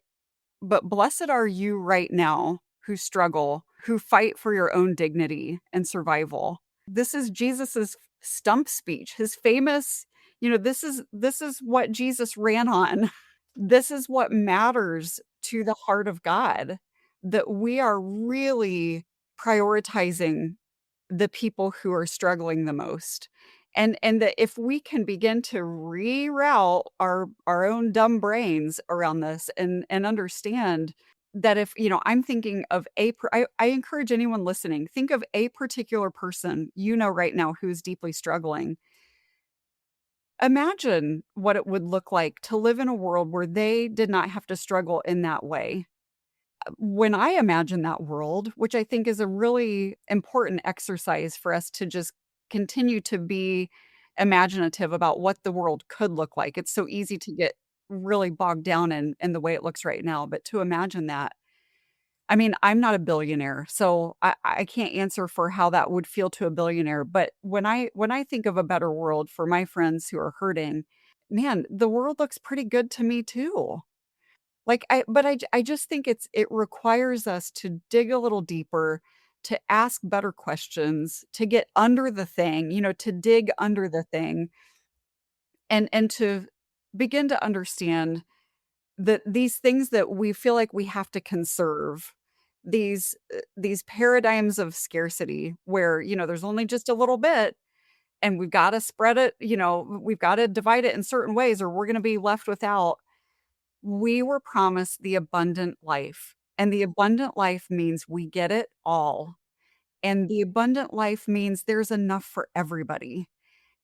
[SPEAKER 1] blessed are you right now who struggle, who fight for your own dignity and survival. This is Jesus's stump speech, his famous, this is what Jesus ran on. This is what matters to the heart of God, that we are really prioritizing the people who are struggling the most. And that if we can begin to reroute our own dumb brains around this and understand that if, I'm thinking of I encourage anyone listening, think of a particular person right now who is deeply struggling. Imagine what it would look like to live in a world where they did not have to struggle in that way. When I imagine that world, which I think is a really important exercise for us to just continue to be imaginative about what the world could look like. It's so easy to get really bogged down in the way it looks right now, but to imagine that, I mean, I'm not a billionaire, so I can't answer for how that would feel to a billionaire, but when I think of a better world for my friends who are hurting, man, the world looks pretty good to me too. Like, I just think it requires us to dig a little deeper, to ask better questions, to get under the thing, to dig under the thing, and to begin to understand that these things that we feel like we have to conserve, these paradigms of scarcity where, there's only just a little bit, and we've gotta spread it, we've gotta divide it in certain ways or we're gonna be left without. We were promised the abundant life, and the abundant life means we get it all, and the abundant life means there's enough for everybody,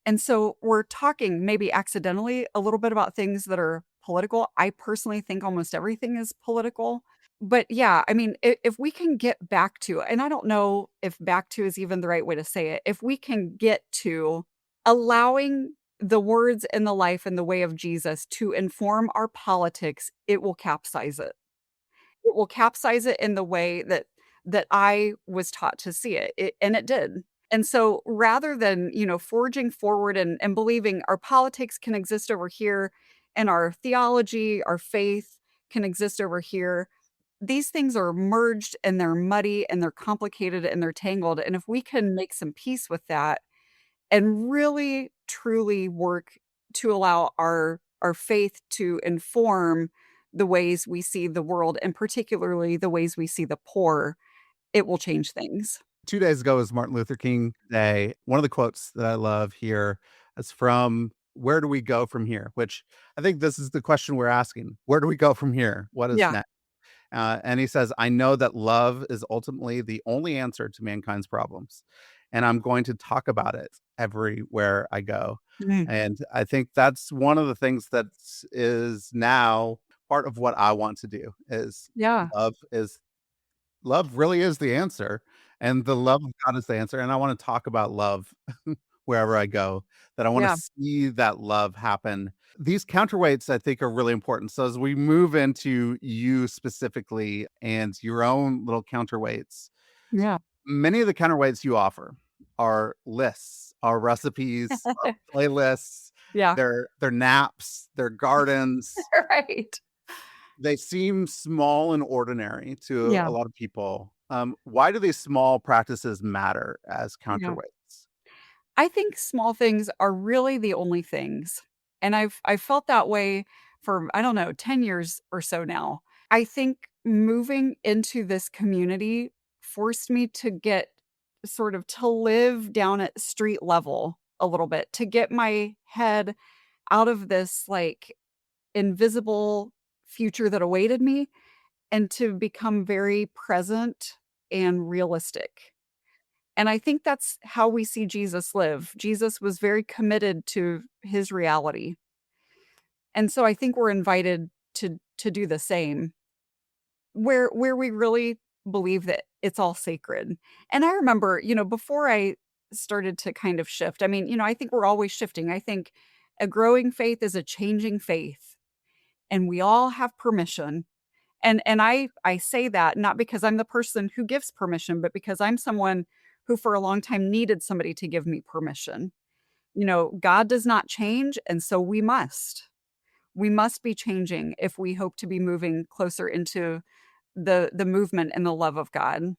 [SPEAKER 1] and so we're talking maybe accidentally a little bit about things that are political. I personally think almost everything is political, but yeah, I mean, if we can get back to, and I don't know if back to is even the right way to say it, if we can get to allowing the words and the life and the way of Jesus to inform our politics, it will capsize it. It will capsize it in the way that I was taught to see it, and it did. And so rather than, forging forward and believing our politics can exist over here and our theology, our faith can exist over here, these things are merged and they're muddy and they're complicated and they're tangled. And if we can make some peace with that and really truly work to allow our faith to inform the ways we see the world and particularly the ways we see the poor, it will change things.
[SPEAKER 2] 2 days ago was Martin Luther King Day. One of the quotes that I love here is from Where Do We Go From Here? Which I think this is the question we're asking. Where do we go from here? What is
[SPEAKER 1] Yeah.
[SPEAKER 2] next? And he says, I know that love is ultimately the only answer to mankind's problems. And I'm going to talk about it everywhere I go.
[SPEAKER 1] Mm.
[SPEAKER 2] And I think that's one of the things that is now part of what I want to do is
[SPEAKER 1] Yeah.
[SPEAKER 2] love is love really is the answer. And the love of God is the answer. And I want to talk about love wherever I go, that I want to
[SPEAKER 1] Yeah.
[SPEAKER 2] see that love happen. These counterweights, I think, are really important. So as we move into you specifically and your own little counterweights,
[SPEAKER 1] Yeah.
[SPEAKER 2] many of the counterweights you offer are lists, are recipes, are playlists,
[SPEAKER 1] Yeah.
[SPEAKER 2] they're naps, they're gardens.
[SPEAKER 1] Right.
[SPEAKER 2] They seem small and ordinary to
[SPEAKER 1] Yeah.
[SPEAKER 2] a lot of people. Why do these small practices matter as
[SPEAKER 1] Yeah.
[SPEAKER 2] counterweights?
[SPEAKER 1] I think small things are really the only things, and I've felt that way for, I don't know, 10 years or so now. I think moving into this community forced me to get to live down at street level a little bit, to get my head out of this, like, invisible future that awaited me and to become very present and realistic. And I think that's how we see Jesus live. Jesus was very committed to his reality. And so I think we're invited to do the same, where we really believe that it's all sacred. And I remember, before I started to kind of shift, I mean, I think we're always shifting. I think a growing faith is a changing faith, and we all have permission. And I say that not because I'm the person who gives permission, but because I'm someone who for a long time needed somebody to give me permission. God does not change, and so we must. We must be changing if we hope to be moving closer into the movement and the love of God.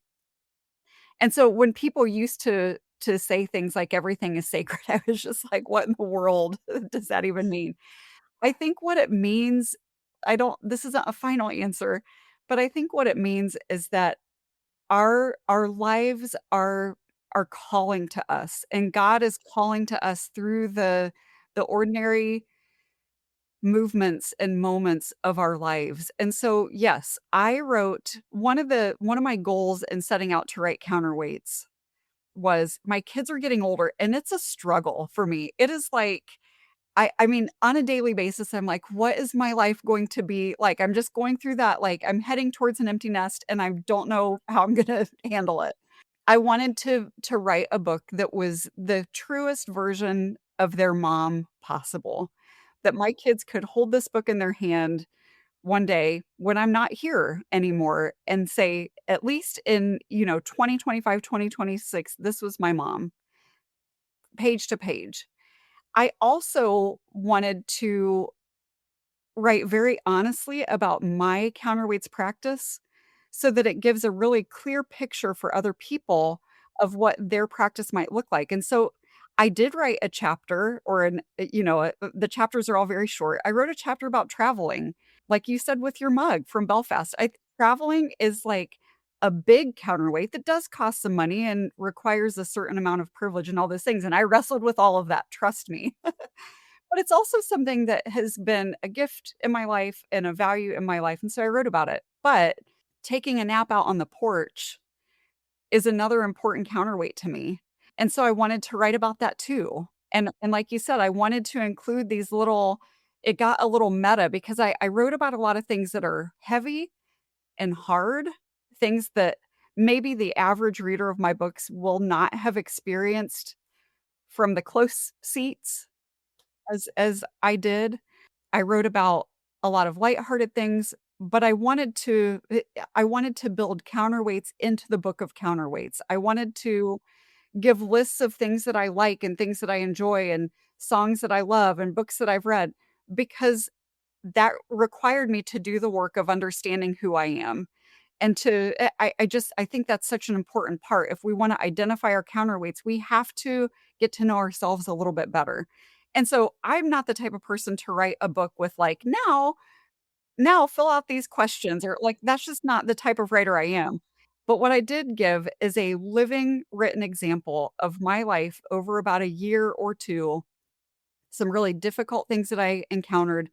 [SPEAKER 1] And so when people used to say things like everything is sacred, I was just like, what in the world does that even mean? I think what it means, I don't this isn't a final answer, but I think what it means is that our lives are calling to us, and God is calling to us through the ordinary movements and moments of our lives. And so, yes, I wrote one of my goals in setting out to write Counterweights was my kids are getting older, and it's a struggle for me. It is like I mean, on a daily basis, I'm like, "What is my life going to be like?" I'm just going through that, like, I'm heading towards an empty nest, and I don't know how I'm gonna handle it. I wanted to write a book that was the truest version of their mom possible, that my kids could hold this book in their hand one day when I'm not here anymore and say, at least in, 2025, 2026, this was my mom, page to page. I also wanted to write very honestly about my counterweights practice so that it gives a really clear picture for other people of what their practice might look like. And so I did write a chapter or the chapters are all very short. I wrote a chapter about traveling, like you said with your mug from Belfast. Traveling is like a big counterweight that does cost some money and requires a certain amount of privilege and all those things. And I wrestled with all of that, trust me. But it's also something that has been a gift in my life and a value in my life, and so I wrote about it. But taking a nap out on the porch is another important counterweight to me, and so I wanted to write about that too. And like you said, I wanted to include these little it got a little meta because I wrote about a lot of things that are heavy and hard, things that maybe the average reader of my books will not have experienced from the close seats as I did. I wrote about a lot of lighthearted things, but I wanted to build counterweights into the book of counterweights. I wanted to give lists of things that I like and things that I enjoy and songs that I love and books that I've read because that required me to do the work of understanding who I am. And I think that's such an important part. If we wanna identify our counterweights, we have to get to know ourselves a little bit better. And so, I'm not the type of person to write a book with, like, "Now fill out these questions," or, like, that's just not the type of writer I am. But what I did give is a living, written example of my life over about a year or 2, some really difficult things that I encountered,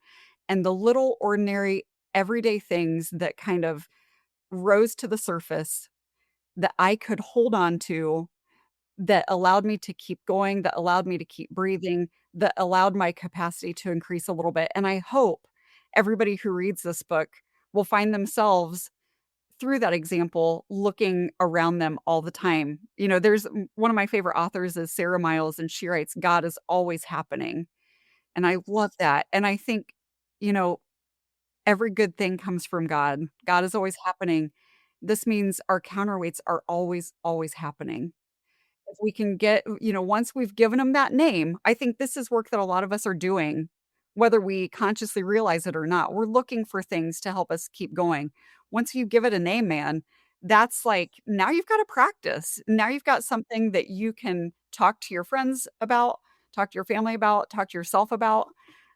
[SPEAKER 1] and the little ordinary everyday things that kind of rose to the surface that I could hold on to, that allowed me to keep going, that allowed me to keep breathing, that allowed my capacity to increase a little bit, and I hope everybody who reads this book will find themselves through that example looking around them all the time. One of my favorite authors is Sarah Miles, and she writes, "God is always happening," and I love that, and I think, you know, every good thing comes from God. God is always happening. This means our counterweights are always, always happening. If we can get once we've given them that name, I think this is work that a lot of us are doing, whether we consciously realize it or not. We're looking for things to help us keep going. Once you give it a name, man, that's like, now you've got to practice. Now you've got something that you can talk to your friends about, talk to your family about, talk to yourself about.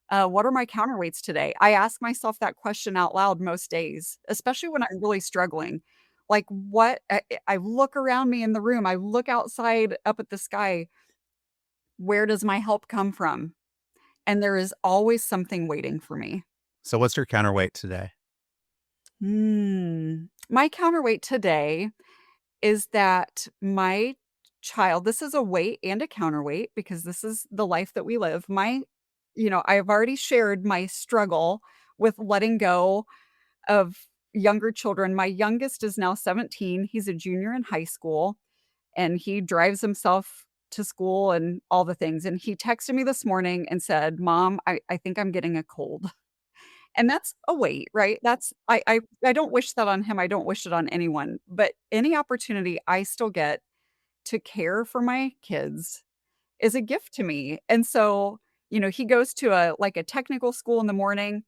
[SPEAKER 1] What are my counterweights today? I ask myself that question out loud most days, especially when I'm really struggling. Like, I look around me in the room, I look outside up at the sky. Where does my help come from? and there is always something waiting for me.
[SPEAKER 2] So what's your counterweight today?
[SPEAKER 1] My counterweight today is that my child, this is a weight and a counterweight because this is the life that we live. I've already shared my struggle with letting go of younger children. My youngest is now 17. He's a junior in high school and he drives himself to school and all the things. And he texted me this morning and said, Mom, I think I'm getting a cold. And that's a weight, right? I don't wish that on him. I don't wish it on anyone. But any opportunity I still get to care for my kids is a gift to me. And so, he goes to a technical school in the morning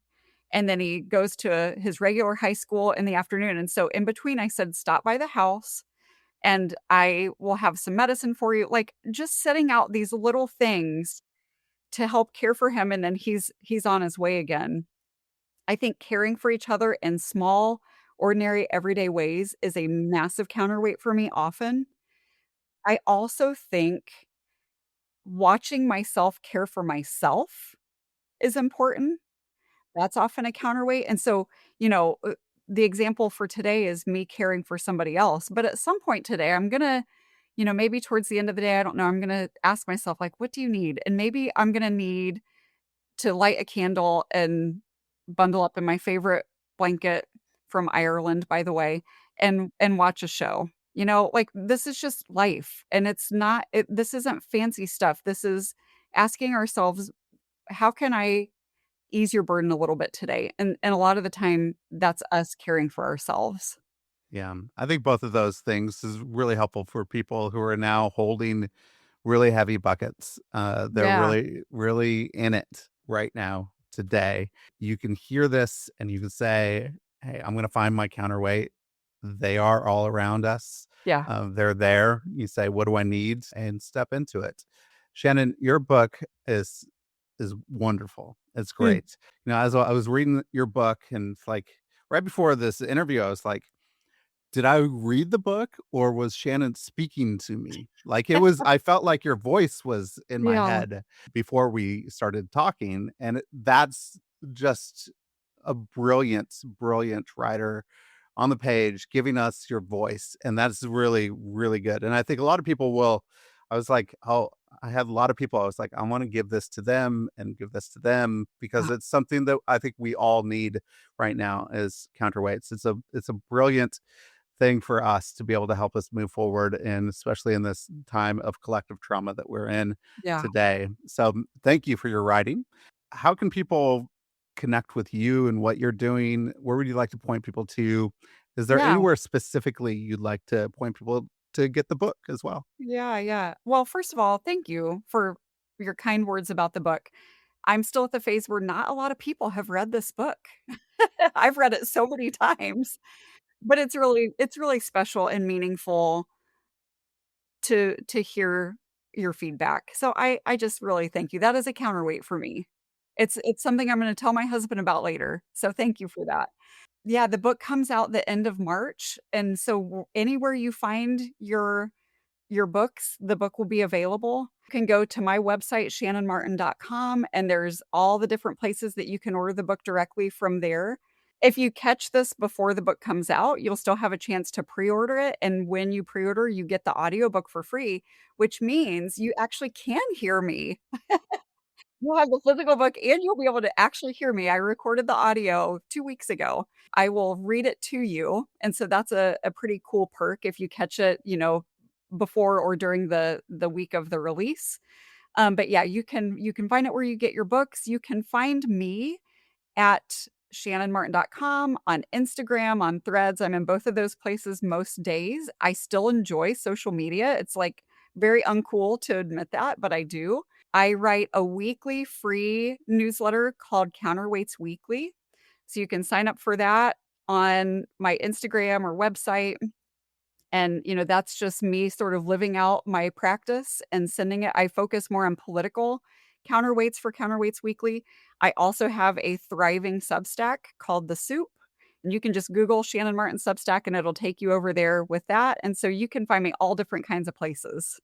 [SPEAKER 1] and then he goes to his regular high school in the afternoon. And so in between I said, "Stop by the house and I will have some medicine for you." Like just setting out these little things to help care for him and then he's on his way again. I think caring for each other in small, ordinary, everyday ways is a massive counterweight for me often. I also think watching myself care for myself is important. That's often a counterweight, and so, you know, uh, the example for today is me caring for somebody else, but at some point today, I'm gonna, maybe towards the end of the day, I don't know, I'm gonna ask myself, like, "What do you need?" And maybe I'm gonna need to light a candle and bundle up in my favorite blanket from Ireland, by the way, and watch a show. Like, this is just life, and this isn't fancy stuff. This is asking ourselves, "How can I ease your burden a little bit today?" And a lot of the time, that's us caring for ourselves.
[SPEAKER 2] Yeah, I think both of those things is really helpful for people who are now holding really heavy buckets. They're
[SPEAKER 1] Yeah,
[SPEAKER 2] really, really in it right now today. You can hear this and you can say, "Hey, I'm going to find my counterweight." They are all around us.
[SPEAKER 1] yeah,
[SPEAKER 2] They're there. You say, "What do I need?" and step into it. Shannon, your book is wonderful. It's
[SPEAKER 1] mm,
[SPEAKER 2] great. As I was reading your book, and it's like right before this interview, I was like, did I read the book or was Shannon speaking to me? Like I felt like your voice was in my
[SPEAKER 1] yeah,
[SPEAKER 2] head before we started talking. And that's just a brilliant, brilliant writer on the page giving us your voice. And that's really, really good. And I think a lot of people will, I was like, oh, I had a lot of people. I was like, I want to give this to them and give this to them because
[SPEAKER 1] yeah,
[SPEAKER 2] it's something that I think we all need right now is counterweights. It's a brilliant thing for us to be able to help us move forward, and especially in this time of collective trauma that we're in
[SPEAKER 1] yeah,
[SPEAKER 2] today. So thank you for your writing. How can people connect with you and what you're doing? Where would you like to point people to? Is there
[SPEAKER 1] yeah.
[SPEAKER 2] anywhere specifically you'd like to point people to get the book as well?
[SPEAKER 1] Yeah, yeah. Well, first of all, thank you for your kind words about the book. I'm still at the phase where not a lot of people have read this book. I've read it so many times, but it's really special and meaningful to hear your feedback. So I just really thank you. That is a counterweight for me. It's something I'm gonna tell my husband about later. So thank you for that. Yeah, the book comes out the end of March, and so anywhere you find your books, the book will be available. You can go to my website, shannonmartin.com, and there's all the different places that you can order the book directly from there. If you catch this before the book comes out, you'll still have a chance to pre-order it, and when you pre-order, you get the audiobook for free, which means you actually can hear me. You'll have the physical book and you'll be able to actually hear me. I recorded the audio 2 weeks ago. I will read it to you, and so that's a pretty cool perk if you catch it, before or during the week of the release. But yeah, you can find it where you get your books. You can find me at shannonmartin.com, on Instagram, on Threads. I'm in both of those places most days. I still enjoy social media. It's, like, very uncool to admit that, but I do. I write a weekly free newsletter called Counterweights Weekly, so you can sign up for that on my Instagram or website. And, that's just me sort of living out my practice and sending it. I focus more on political counterweights for Counterweights Weekly. I also have a thriving Substack called The Soup. You can just Google Shannon Martin Substack and it'll take you over there with that. And so you can find me all different kinds of places.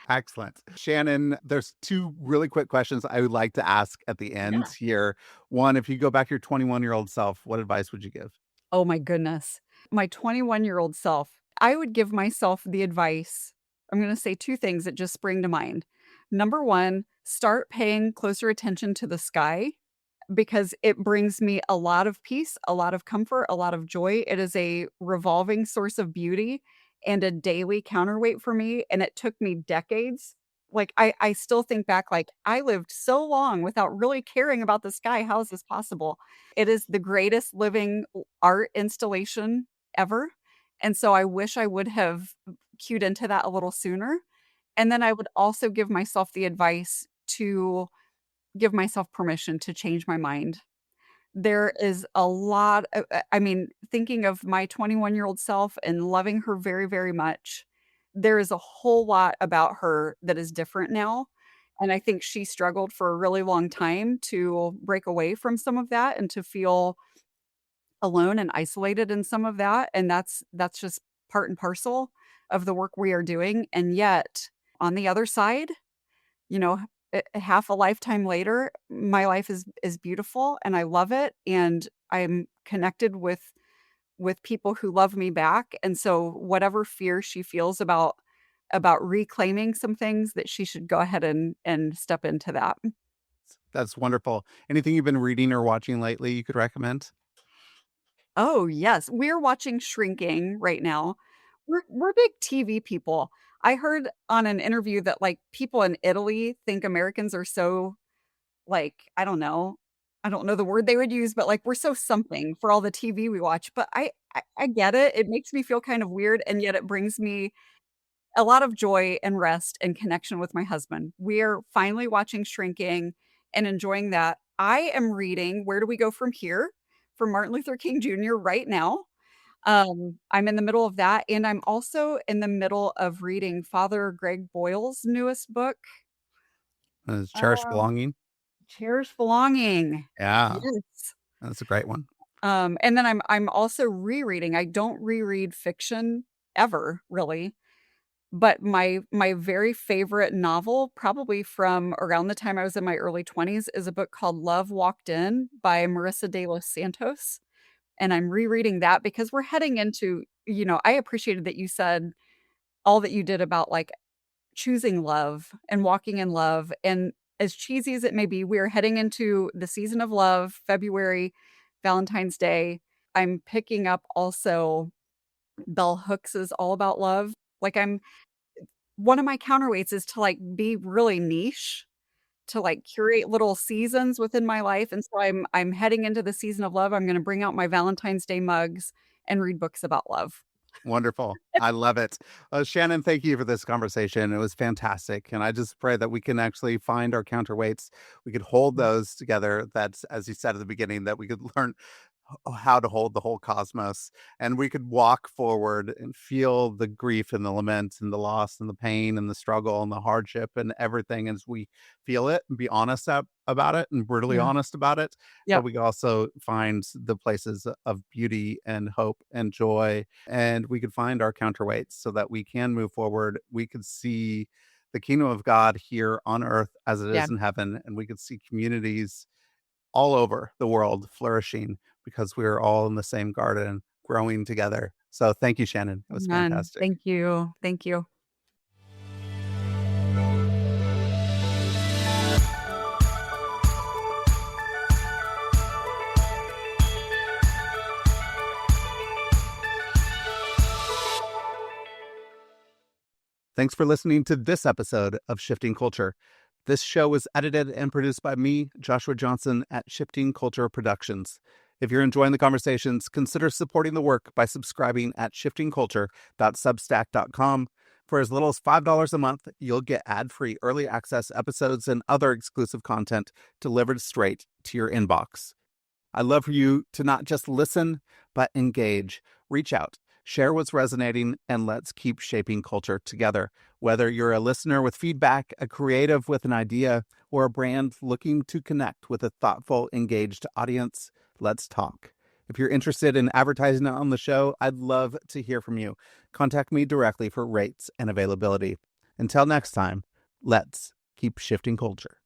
[SPEAKER 2] Excellent. Shannon, there's two really quick questions I would like to ask at the end
[SPEAKER 1] Yeah.
[SPEAKER 2] here. One, if you go back to your 21-year-old self, what advice would you give?
[SPEAKER 1] Oh my goodness. My 21-year-old self, I would give myself the advice. I'm going to say two things that just spring to mind. Number one, start paying closer attention to the sky because it brings me a lot of peace, a lot of comfort, a lot of joy. It is a revolving source of beauty and a daily counterweight for me, and it took me decades. Like, I still think back, like, I lived so long without really caring about the sky. How is this possible? It is the greatest living art installation ever, and so I wish I would have cued into that a little sooner, and then I would also give myself the advice to give myself permission to change my mind. There is a lot of I mean, thinking of my 21-year-old self and loving her very, very much, there is a whole lot about her that is different now, and I think she struggled for a really long time to break away from some of that and to feel alone and isolated in some of that, and that's just part and parcel of the work we are doing, and yet, on the other side, you know, half a lifetime later, my life is beautiful and I love it, and I'm connected with people who love me back, and so whatever fear she feels about reclaiming some things, that she should go ahead and step into that.
[SPEAKER 2] That's wonderful. Anything you've been reading or watching lately you could recommend?
[SPEAKER 1] Oh, yes, we're watching Shrinking right now. We're big TV people. I heard on an interview that, like, people in Italy think Americans are so, like, I don't know the word they would use, but, like, we're so something for all the TV we watch, but I get it. It makes me feel kind of weird, and yet it brings me a lot of joy and rest and connection with my husband. We're finally watching Shrinking and enjoying that. I am reading Where Do We Go From Here? From Martin Luther King Jr. right now. I'm in the middle of that, and I'm also in the middle of reading Father Greg Boyle's newest book,
[SPEAKER 2] Cherish
[SPEAKER 1] um,
[SPEAKER 2] Belonging.
[SPEAKER 1] Cherish Belonging.
[SPEAKER 2] Yeah,
[SPEAKER 1] Yes.
[SPEAKER 2] that's a great one.
[SPEAKER 1] And then I'm also rereading. I don't reread fiction ever, really, but my very favorite novel, probably from around the time I was in my early 20s, is a book called Love Walked In by Marissa de los Santos, and I'm rereading that because we're heading into, I appreciated that you said all that you did about, like, choosing love and walking in love, and as cheesy as it may be, we are heading into the season of love, February, Valentine's Day. I'm picking up also Bell Hooks's All About Love. Like, I'm one of my counterweights is to, like, be really niche, to, like, curate little seasons within my life, and so I'm heading into the season of love. I'm gonna bring out my Valentine's Day mugs and read books about love.
[SPEAKER 2] Wonderful. I love it. Shannon, thank you for this conversation. It was fantastic. And I just pray that we can actually find our counterweights. We could hold those together. That's, as you said at the beginning, that we could learn how to hold the whole cosmos, and we could walk forward and feel the grief and the lament and the loss and the pain and the struggle and the hardship and everything as we feel it, and be honest about it and brutally
[SPEAKER 1] Yeah.
[SPEAKER 2] honest about it. But
[SPEAKER 1] Yep.
[SPEAKER 2] we can also find the places of beauty and hope and joy, and we could find our counterweights so that we can move forward. We could see the kingdom of God here on earth as it
[SPEAKER 1] Yeah.
[SPEAKER 2] is in heaven, and we could see communities all over the world flourishing because we are all in the same garden growing together. So thank you, Shannon. It was
[SPEAKER 1] Amen.
[SPEAKER 2] fantastic.
[SPEAKER 1] Thank you. Thank you.
[SPEAKER 2] Thanks for listening to this episode of Shifting Culture. This show was edited and produced by me, Joshua Johnson, at Shifting Culture Productions. If you're enjoying the conversations, consider supporting the work by subscribing at shiftingculture.substack.com. For as little as $5 a month, you'll get ad-free early access episodes and other exclusive content delivered straight to your inbox. I'd love for you to not just listen, but engage. Reach out, share what's resonating, and let's keep shaping culture together. Whether you're a listener with feedback, a creative with an idea, or a brand looking to connect with a thoughtful, engaged audience, let's talk. If you're interested in advertising on the show, I'd love to hear from you. Contact me directly for rates and availability. Until next time, let's keep shifting culture.